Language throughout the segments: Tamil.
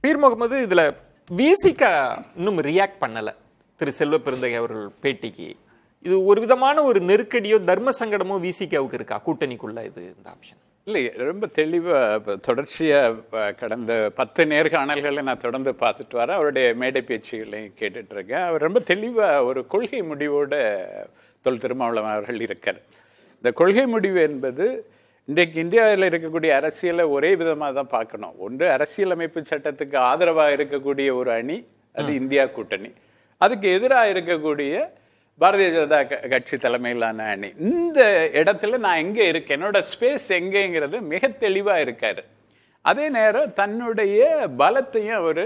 பீர் முகமது இதுல விசிக இன்னும் ரியாக்ட் பண்ணல. திரு செல்வ பெருந்தகை அவர்கள் பேட்டிக்கு இது ஒரு விதமான ஒரு நெருக்கடியோ தர்ம சங்கடமோ விசிகாவுக்கு இருக்கா கூட்டணிக்குள்ள? இது இந்த ஆப்ஷன் இல்லை, ரொம்ப தெளிவாக தொடர்ச்சியாக கடந்த 10 நேர்காணல்களை நான் தொடர்ந்து பார்த்துட்டு வரேன். அவருடைய மேடை பேச்சுகளையும் கேட்டுட்டு இருக்கேன். அவர் ரொம்ப தெளிவாக ஒரு கொள்கை முடிவோட தொல் திருமாவளவன் அவர்கள் இருக்கார். இந்த கொள்கை முடிவு என்பது இன்றைக்கு இந்தியாவில் இருக்கக்கூடிய அரசியலை ஒரே விதமாக தான் பார்க்கணும். ஒன்று, அரசியலமைப்பு சட்டத்துக்கு ஆதரவாக இருக்கக்கூடிய ஒரு அணி, அது இந்தியா கூட்டணி. அதுக்கு எதிராக இருக்கக்கூடிய பாரதிய ஜனதா கட்சி தலைமையிலான அணி. இந்த இடத்துல நான் எங்கே இருக்கேன், என்னோட ஸ்பேஸ் எங்கேங்கிறது மிக தெளிவாக இருக்காரு. அதே நேரம் தன்னுடைய பலத்தையும் அவர்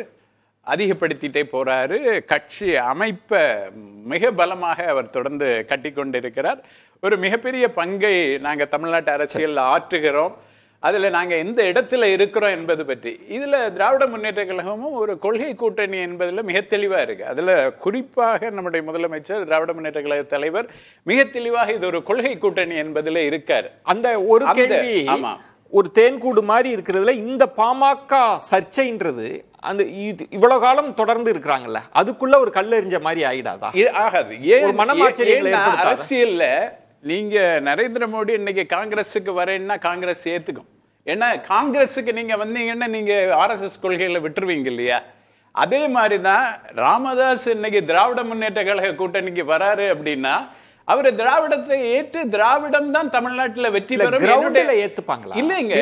அதிகப்படுத்திட்டே போறாரு. கட்சி அமைப்பை மிக பலமாக அவர் தொடர்ந்து கட்டி கொண்டிருக்கிறார். ஒரு மிகப்பெரிய பங்கை நாங்கள் தமிழ்நாட்டு அரசியல் ஆற்றுகிறோம். அதுல நாங்க எந்த இடத்துல இருக்கிறோம் என்பது பற்றி இதுல திராவிட முன்னேற்ற கழகமும் ஒரு கொள்கை கூட்டணி என்பதுல மிக தெளிவா இருக்கு. அதுல குறிப்பாக நம்முடைய முதலமைச்சர், திராவிட முன்னேற்ற கழக தலைவர் மிக தெளிவாக இது ஒரு கொள்கை கூட்டணி என்பதுல இருக்காரு. அந்த ஒரு கேள்வி, ஒரு தேன்கூடு மாதிரி இருக்கிறதுல இந்த பாமக சர்ச்சைன்றது அந்த இவ்வளவு காலம் தொடர்ந்து இருக்கிறாங்கல்ல, அதுக்குள்ள ஒரு கல்லெறிஞ்ச மாதிரி ஆயிடாதா? ஆகாது. அரசியல்ல நீங்க நரேந்திர மோடி இன்னைக்கு காங்கிரஸுக்கு வரேன்னா காங்கிரஸ் ஏத்துக்கும். ஏன்னா காங்கிரஸுக்கு நீங்க வந்தீங்கன்னா நீங்க RSS கொள்கைகளை விட்டுருவீங்க இல்லையா? அதே மாதிரிதான் ராமதாஸ் இன்னைக்கு திராவிட முன்னேற்ற கழக கூட்டணிக்கு வராரு அப்படின்னா அவரு திராவிடத்தை ஏற்று திராவிடம் தான் தமிழ்நாட்டுல வெற்றி பெறும். ஏத்துப்பாங்களா? இல்லைங்க,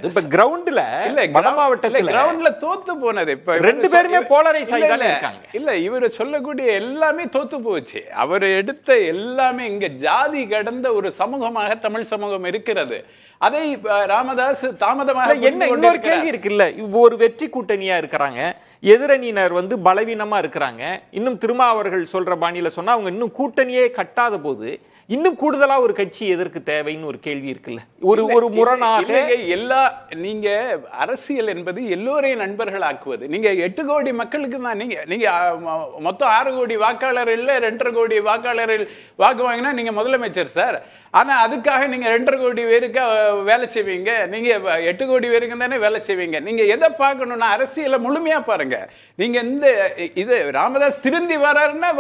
இப்ப கிரவுண்ட்ல இல்ல, வட மாவட்டத்துல கிரவுண்ட்ல தோத்து போனது. இப்ப ரெண்டு பேருமே போலரைஸ் ஆயிட்டாங்க. இல்ல, இவரு சொல்லக்கூடிய எல்லாமே தோத்து போச்சு. அவர் எடுத்த எல்லாமே இங்க ஜாதி கடந்த ஒரு சமூகமாக தமிழ் சமூகம் இருக்கிறது. அதை ராமதாஸ் தாமதமாக என்ன இன்னொரு கேள்வி இருக்குல்ல, ஒரு வெற்றி கூட்டணியா இருக்கிறாங்க, எதிரணியினர் பலவீனமா இருக்கிறாங்க. இன்னும் திருமாவர்கள் சொல்ற பாணியில சொன்னா அவங்க இன்னும் கூட்டணியே கட்டாத போது இன்னும் கூடுதலா ஒரு கட்சி எதற்கு தேவைன்னு ஒரு கேள்வி இருக்குல்ல. ஒரு முரணாக எல்லா நீங்க அரசியல் என்பது எல்லோரையும் நண்பர்கள் ஆக்குவது. நீங்க 8 கோடி மக்களுக்கு தான் நீங்க மொத்தம் 6 கோடி வாக்காளர் இல்ல 2.5 கோடி வாக்காளர்கள் வாக்கு வாங்கினா நீங்க முதலமைச்சர் சார். ஆனா அதுக்காக நீங்க 2.5 கோடி பேருக்கு வேலை செய்வீங்க, நீங்க 8 கோடி பேருக்கு தானே வேலை செய்வீங்க. நீங்க எதை பார்க்கணும்னா அரசியலை முழுமையா பாருங்க. நீங்க இந்த இது ராமதாஸ் திருந்தி வராருன்னா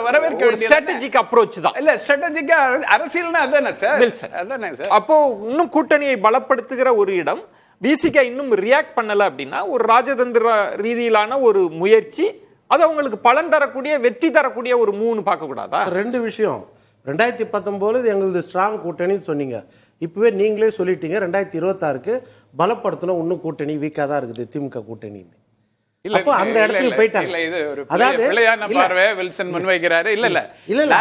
வரவேற்க வேண்டிய ஸ்ட்ராட்டஜிக் அப்ரோச் தான். இல்ல, ஸ்ட்ராட்டஜிக்கா அரசியல்னா அதானே சார். அப்போ இன்னும் கூட்டணியை பலப்படுத்துகிற ஒரு இடம் விசிக இன்னும் ரியாக்ட் பண்ணல அப்படின்னா ஒரு ராஜதந்திர ரீதியிலான ஒரு முயற்சி, அது அவங்களுக்கு பலன் தரக்கூடிய வெற்றி தரக்கூடிய ஒரு 3 பார்க்க கூடாதா? 2 விஷயம். 2019 எங்களுக்கு ஸ்ட்ராங் கூட்டணின்னு சொன்னீங்க. இப்பவே நீங்களே சொல்லிட்டீங்க 2026க்கு பலப்படுத்தணும், இன்னும் கூட்டணி வீக்கா தான் இருக்குது திமுக கூட்டணி. அப்போ அந்த இடத்துக்கு போயிட்டாங்க. அதாவது பார்வை வில்சன் முன்வைக்கிறாரு. இல்ல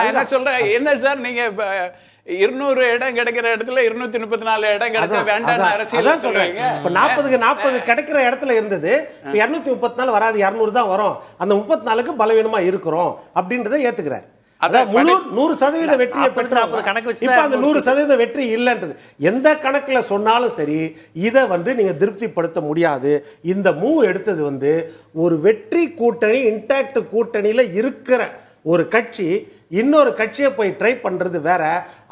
என்ன சொல்றேன், என்ன சார் நீங்க 200 இடம் கிடைக்கிற இடத்துல 234 இடம் கிடைச்சா வேண்டாம் அரசியல் சொல்றீங்க. இப்ப 40க்கு 40 கிடைக்கிற இடத்துல இருந்தது 234 வராது, 200 தான் வரும். அந்த 34க்கு பலவீனமா இருக்கிறோம் அப்படின்றத ஏத்துக்கிறார். அதான் 100% வெற்றியை பெற்றாங்க. இப்ப அந்த 100% வெற்றி இல்லைன்றது எந்த கணக்குல சொன்னாலும் சரி, இதை நீங்க திருப்திப்படுத்த முடியாது. இந்த மூவ் எடுத்தது ஒரு வெற்றி கூட்டணி, இன்டாக்ட் கூட்டணியில இருக்கிற ஒரு கட்சி இன்னொரு கட்சியை போய் ட்ரை பண்றது வேற.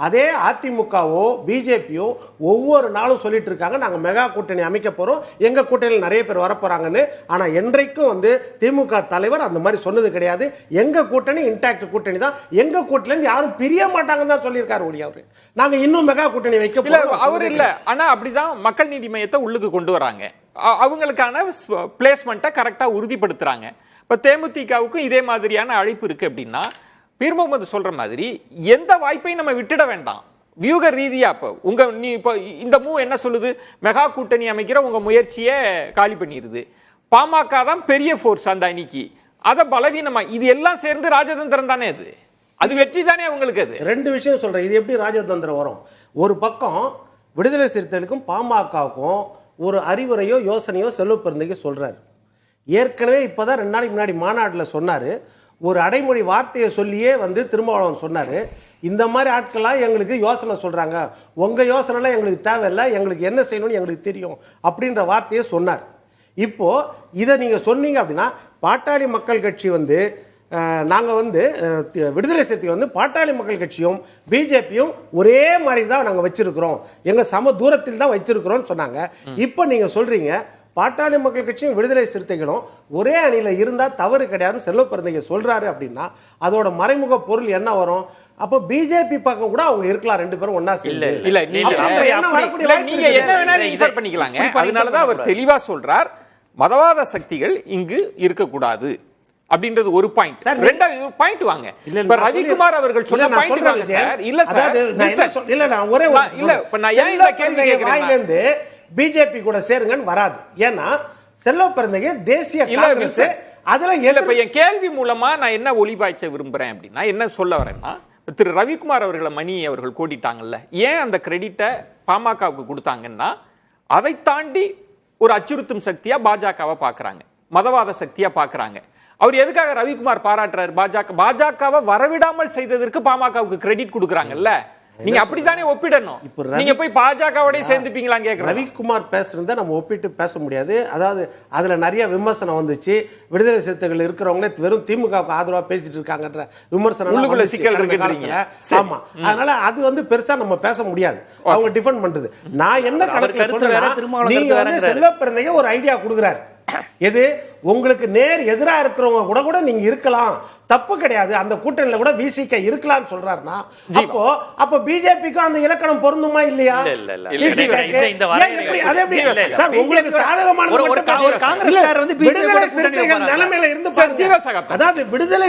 அதே அதிமுகவோ பிஜேபியோ ஒவ்வொரு நாளும் சொல்லிட்டு இருக்காங்க, நாங்க மெகா கூட்டணி அமைக்க போறோம், எங்க கூட்டணியில் நிறைய பேர் வரப்போறாங்கன்னு. ஆனா என்றைக்கும் திமுக தலைவர் அந்த மாதிரி சொன்னது கிடையாது. எங்க கூட்டணி இன்டாக்ட் கூட்டணி தான், எங்க கூட்டணியில யாரும் பிரிய மாட்டாங்கன்னு தான் சொல்லியிருக்காரு ஒழிய அவரு நாங்க இன்னும் மெகா கூட்டணி வைக்க போறோம் அவர் இல்ல. ஆனா அப்படிதான் மக்கள் நீதி மையத்தை உள்ளுக்கு கொண்டு வராங்க, அவங்களுக்கான பிளேஸ்மெண்ட்டை கரெக்டா உறுதிப்படுத்துறாங்க. இப்ப தேமுதிகவுக்கும் இதே மாதிரியான அழைப்பு இருக்கு அப்படின்னா பீர் முகமது சொல்ற மாதிரி எந்த வாய்ப்பையும் நம்ம விட்டுட வேண்டாம். வியூக ரீதியா நீ இந்த மூவ் என்ன சொல்லுது, மெகா கூட்டணி அமைக்கிற உங்க முயற்சியை காலி பண்ணிடுது. பாமக தான் பெரிய ஃபோர்ஸ் அந்த அணிக்கு, அத பலவீனமா இது எல்லாம் சேர்ந்து ராஜதந்திரம் தானே, அது வெற்றி தானே உங்களுக்கு. அது 2 விஷயம் சொல்றேன். இது எப்படி ராஜதந்திரம் வரும்? ஒரு பக்கம் விடுதலை சிறுத்தைகளுக்கும் பாமகவுக்கும் ஒரு அறிவுரையோ யோசனையோ செல்வ பெருந்தகை சொல்றாரு. ஏற்கனவே இப்பதான் 2 நாளைக்கு முன்னாடி மாநாட்டில் சொன்னாரு, ஒரு அடைமொழி வார்த்தையை சொல்லியே திருமாவளவன் சொன்னாரு, இந்த மாதிரி ஆட்கள்லாம் எங்களுக்கு யோசனை சொல்றாங்க, உங்க யோசனைலாம் எங்களுக்கு தேவையில்லை, எங்களுக்கு என்ன செய்யணும்னு எங்களுக்கு தெரியும் அப்படின்ற வார்த்தையை சொன்னார். இப்போ இதை நீங்க சொன்னீங்க அப்படின்னா பாட்டாளி மக்கள் கட்சி நாங்கள் விடுதலை சிறுத்தை பாட்டாளி மக்கள் கட்சியும் பிஜேபியும் ஒரே மாதிரி தான் நாங்கள் வச்சிருக்கிறோம், எங்கள் சம தூரத்தில் தான் வச்சிருக்கிறோம்னு சொன்னாங்க. இப்போ நீங்கள் சொல்றீங்க பாட்டாளி மக்கள் கட்சியும் விடுதலை சிறுத்தைகளும் ஒரே அணியில இருந்தா தவறு கிடையாதுன்னு செல்வ பெருந்தகை சொல்றாரு அப்படின்னா அதோட மறைமுக பொருள் என்ன வரும்? அப்போ பிஜேபி பக்கம் கூட அவங்க இருக்கலாம், ரெண்டு பேரும் ஒன்னா சேர்ந்து. இல்ல நீங்க என்ன வேணாலும் இன்ஃபர் பண்ணிக்கலாங்க. அதனாலதான் அவர் தெளிவா சொல்றார், மதவாத சக்திகள் இங்கு இருக்கக்கூடாது அப்படின்றது ஒரு பாயிண்ட். ரெண்டாவது பாயிண்ட் வாங்க, இப்ப ரவிக்குமார் அவர்கள் சொன்ன பாயிண்ட் வாங்க சார். இல்ல சார், இல்ல நான் ஒரே இல்ல இப்ப நான் ஏன் இந்த கேள்வி கேக்குறேன், பிஜேபி கூட சேருங்கன்னு வராது. ஏன்னா செல்வ பெருந்தகை தேசிய காங்கிரஸ் அதுல என் கேள்வி மூலமா நான் என்ன ஒளிபாய்ச்ச விரும்புறேன் அப்படின்னா, என்ன சொல்ல வரேன்னா, திரு ரவிக்குமார் அவர்களை மணி அவர்கள் கோடிட்டாங்கல்ல, ஏன் அந்த கிரெடிட்டை பாமகவுக்கு கொடுத்தாங்கன்னா, அதை தாண்டி ஒரு அச்சுறுத்தும் சக்தியா பாஜகவை பாக்குறாங்க, மதவாத சக்தியா பாக்குறாங்க. அவர் எதுக்காக ரவிக்குமார் பாராட்டுறாரு? பாஜகவை வரவிடாமல் செய்ததற்கு பாமகவுக்கு கிரெடிட் கொடுக்குறாங்கல்ல, நீங்க அப்படித்தானே ஒப்பிடணும். நீங்க போய் பாஜகவோட சேர்ந்துப்பீங்களான்னு கேக்குறேன். ரவிக்குமார் பேசுறத நம்ம ஒப்பிட்டு பேச முடியாது. அதாவது அதுல நிறைய விமர்சனம் வந்துச்சு. விடுதலை சிறுத்தைகள் இருக்கிறவங்களே வெறும் திமுகவுக்கு ஆதரவா பேசிட்டு இருக்காங்கன்ற விமர்சனம் உள்ளுக்குள்ள சிக்கல் இருக்குன்றீங்க. ஆமா, அதனால அது பெருசா நம்ம பேச முடியாது. அவங்க டிஃபெண்ட் பண்றது. நான் என்ன கணக்குல சொல்றேன், நீங்க செல்வ பெருந்தகை ஒரு ஐடியா கொடுக்குறாரு. எது உங்களுக்கு நேர் எதிரா இருக்கிறவங்க கூட நீங்க இருக்கலாம், தப்பு கிடையாது, அந்த கூட்டணியில கூட விசிக இருக்கலாம்னு சொல்றாருன்னா, அப்போ பிஜேபிக்கு அந்த இலக்கணம் பொருந்துமா இல்லையா? உங்களுக்கு சாதகமான நிலைமையில இருந்து அதாவது விடுதலை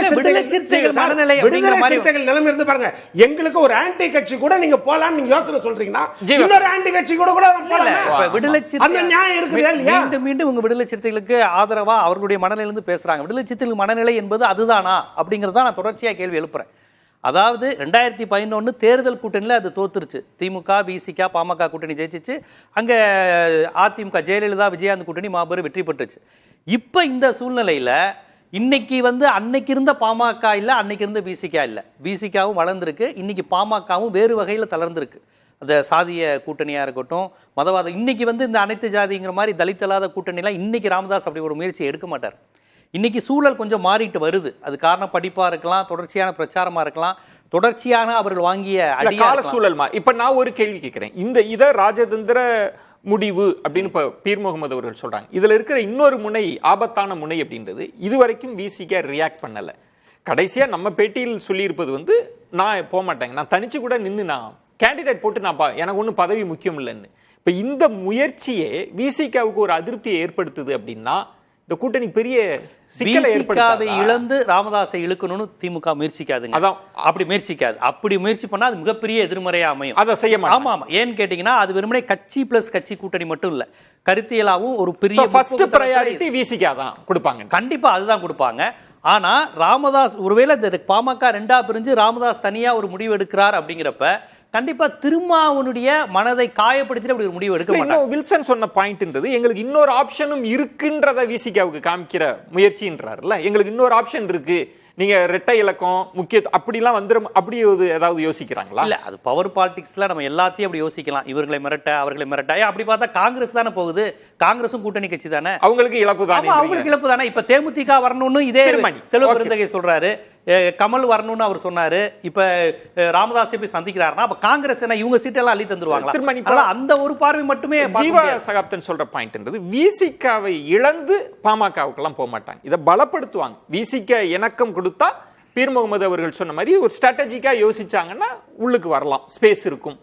சிறுத்தைகள் நிலைமை இருந்து பாருங்க. எங்களுக்கு ஒரு ஆன்டி கட்சி கூட நீங்க போலாம் நீங்க யோசனை சொல்றீங்கன்னா, இன்னொரு ஆன்டி கட்சி கூட போலாம். விடுதலை அந்த நியாயம் இருக்குது இல்லையா? மீண்டும் உங்க விடுதலை சிறுத்தைகளுக்கு ஆதரவா அவர்களுடைய மனநிலையிலிருந்து பேசுறாங்க. விடுதலை சிறுத்தைகள் மனநிலை என்பது அதுதானா அப்படிங்கறத நான் தொடர்ச்சியா கேள்வி எழுப்புறேன். அதாவது 2011 தேர்தல் கூட்டணியில் அது தோத்துருச்சு. திமுக, விசிக, பாமக கூட்டணி ஜெயிச்சிச்சு. அங்க அதிமுக ஜெயலலிதா, விஜயகாந்த் கூட்டணி மாபெரும் வெற்றி பெற்றுச்சு. இப்ப இந்த சூழ்நிலையில இன்னைக்கு அன்னைக்கு இருந்த பாமக இல்ல, அன்னைக்கு இருந்த விசிக இல்ல. விசிகவும் வளர்ந்திருக்கு, இன்னைக்கு பாமகவும் வேறு வகையில் தளர்ந்திருக்கு. அந்த சாதிய கூட்டணியா இருக்கட்டும், மதவாதம். இன்னைக்கு இந்த அனைத்து ஜாதிங்கிற மாதிரி தலித்தலாத கூட்டணிலாம் இன்னைக்கு ராமதாஸ் அப்படி ஒரு முயற்சி எடுக்க மாட்டார். இன்னைக்கு சூழல் கொஞ்சம் மாறிட்டு வருது. அது காரணம் படிப்பா இருக்கலாம், தொடர்ச்சியான பிரச்சாரமா இருக்கலாம், தொடர்ச்சியான அவர்கள் வாங்கிய கால சூழல். இப்ப நான் ஒரு கேள்வி கேட்கிறேன், இத ராஜதந்திர முடிவு அப்படின்னு இப்ப பீர் முகமது அவர்கள் சொல்றாங்க. இதுல இருக்கிற இன்னொரு முனை, ஆபத்தான முனை அப்படின்றது இதுவரைக்கும் விசிக ரியாக்ட் பண்ணல. கடைசியா நம்ம பேட்டியில் சொல்லியிருப்பது நான் போக மாட்டேங்க, நான் தனிச்சு கூட நின்று நான் கேண்டிடேட் போட்டு எனக்கு ஒன்றும் பதவி முக்கியம் இல்லைன்னு. இப்ப இந்த முயற்சியே விசிகாவுக்கு ஒரு அதிருப்தியை ஏற்படுத்துது அப்படின்னா, இந்த கூட்டணி பெரிய சிக்கலை ஏற்படுத்தாது. இழந்து ராமதாஸை இழுக்கணும்னு திமுக முயற்சிக்காதுங்க. அதான் அப்படி முயற்சிக்காது. அப்படி முயற்சி பண்ணா அது மிகப்பெரிய எதிர்மறையா அமையும். அதை செய்ய மாட்டாங்க. ஆமா ஆமா. ஏன்னு கேட்டீங்கன்னா, அது வெறுமனே கட்சி பிளஸ் கட்சி கூட்டணி மட்டும் இல்ல, கருத்தியலாவும் ஒரு பெரிய ஃபர்ஸ்ட் பிரையாரிட்டி விசிகா தான் கொடுப்பாங்க. கண்டிப்பா அதுதான் கொடுப்பாங்க. ஆனா ராமதாஸ் ஒருவேளை பாமக ரெண்டா பிரிஞ்சு ராமதாஸ் தனியா ஒரு முடிவு எடுக்கிறார் அப்படிங்கிறப்ப கண்டிப்பா திருமாவனுடைய மனதை காயப்படுத்திட்டு அப்படி ஒரு முடிவு எடுக்க மாட்டாங்க. வில்சன் சொன்ன பாயிண்ட்ன்றது எங்களுக்கு இன்னொரு ஆப்ஷனும் இருக்குன்றத விசிகாவுக்கு காமிக்கிற முயற்சின்றாருல்ல, எங்களுக்கு இன்னொரு ஆப்ஷன் இருக்கு, நீங்க ரெட்டை இலக்கம் முக்கிய அப்படிலாம் வந்துரும், அப்படி ஏதாவது யோசிக்கிறாங்களா? இல்ல, அது பவர் பாலிடிக்ஸ்ல நம்ம எல்லாத்தையும் அப்படி யோசிக்கலாம். இவர்களை மிரட்ட, அவர்களை மிரட்ட. அப்படி பார்த்தா காங்கிரஸ் தானே போகுது, காங்கிரஸும் கூட்டணி கட்சி தானே, அவங்களுக்கு இழப்பு தானே. அவங்களுக்கு இழப்பு தானே. இப்ப தேமுதிக வரணும்னு இதே செல்வ பெருந்தகை சொல்றாரு, கமல் வரணும்னு அவர் சொன்னாரு. இப்ப ராமதாஸ் போய் சந்திக்கிறாருன்னா அப்ப காங்கிரஸ் என்ன இவங்க சீட்டெல்லாம் அள்ளி தந்துருவாங்களா? அந்த ஒரு பார்வை மட்டுமே. ஜீவா சகாப்தன் சொல்ற பாயிண்ட் விசிகாவை இழந்து பாமகவுக்கு எல்லாம் போக மாட்டாங்க, இதை பலப்படுத்துவாங்க. விசிக இணக்கம் கொடுத்தா பீர் முகமது அவர்கள் சொன்ன மாதிரி ஒரு ஸ்ட்ராட்டஜிக்கா யோசிச்சாங்கன்னா உள்ளுக்கு வரலாம், ஸ்பேஸ் இருக்கும்.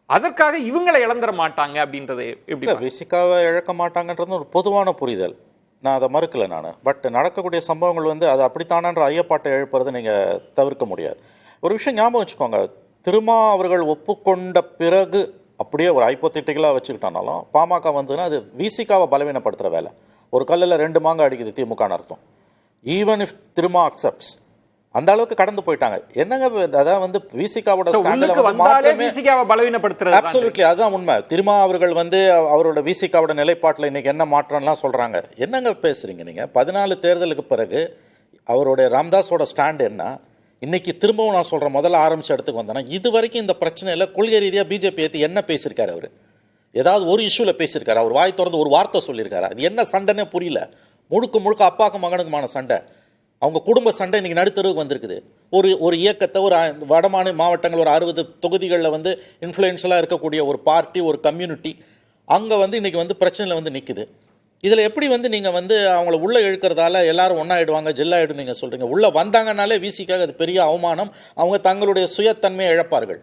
அதற்காக இவங்களை இழந்துட மாட்டாங்க அப்படின்றது எப்படி? விசிகாவை இழக்க மாட்டாங்கன்றது ஒரு பொதுவான புரிதல், நான் அதை மறுக்கலை நான். பட் நடக்கக்கூடிய சம்பவங்கள் அது அப்படித்தானன்ற ஐயப்பாட்டை எழுப்புறதை நீங்கள் தவிர்க்க முடியாது. ஒரு விஷயம் ஞாபகம் வச்சுக்கோங்க, திருமா அவர்கள் ஒப்புக்கொண்ட பிறகு அப்படியே ஒரு ஹைப்போதெட்டிக்கலாக வச்சுக்கிட்டானாலும் பாமக அது விசிகாவை பலவீனப்படுத்துகிற வேலை. ஒரு கல்லில் 2 மாங்காய் அடிக்குது திமுகன்னு அர்த்தம். ஈவன் இஃப் திருமா அக்செப்ட்ஸ், அந்த அளவுக்கு கடந்து போயிட்டாங்க. என்னங்க அதான் விசிகாவோட அப்சல்யூட்லி அதுதான் உண்மை. திருமா அவர்கள் அவரோட விசிகாவோட நிலைப்பாட்டில் இன்னைக்கு என்ன மாற்றம்லாம் சொல்றாங்க. என்னங்க பேசுறீங்க நீங்க? 14 தேர்தலுக்கு பிறகு அவருடைய ராமதாஸோட ஸ்டாண்ட் என்ன? இன்னைக்கு திரும்பவும் நான் சொல்றேன், முதல்ல ஆரம்பிச்ச இடத்துக்கு வந்தேன்னா, இது வரைக்கும் இந்த பிரச்சனையில கொள்கை ரீதியாக பிஜேபி ஏற்றி என்ன பேசியிருக்காரு? அவர் ஏதாவது ஒரு இஷ்யூல பேசியிருக்காரு? அவர் வாய் திறந்து ஒரு வார்த்தை சொல்லியிருக்காரு? அது என்ன சண்டைன்னே புரியல. முழுக்க அப்பாக்கும் மகனுக்குமான சண்டை, அவங்க குடும்ப சண்டை இன்னைக்கு நடுத்தருவுக்கு வந்திருக்குது. ஒரு இயக்கத்தை, ஒரு வடமாநில மாவட்டங்கள், ஒரு 60 தொகுதிகளில் இன்ஃப்ளூயன்ஷியலாக இருக்கக்கூடிய ஒரு பார்ட்டி, ஒரு கம்யூனிட்டி அங்கே இன்னைக்கு பிரச்சனையில் நிற்குது. இதில் எப்படி வந்து நீங்கள் வந்து அவங்கள உள்ளே இழுக்கிறதால எல்லாரும் ஒன்றாயிடுவாங்க ஜெல்லாயிடும் நீங்கள் சொல்கிறீங்க. உள்ளே வந்தாங்கனாலே விசிக்காக அது பெரிய அவமானம், அவங்க தங்களுடைய சுயத்தன்மையை இழப்பார்கள்.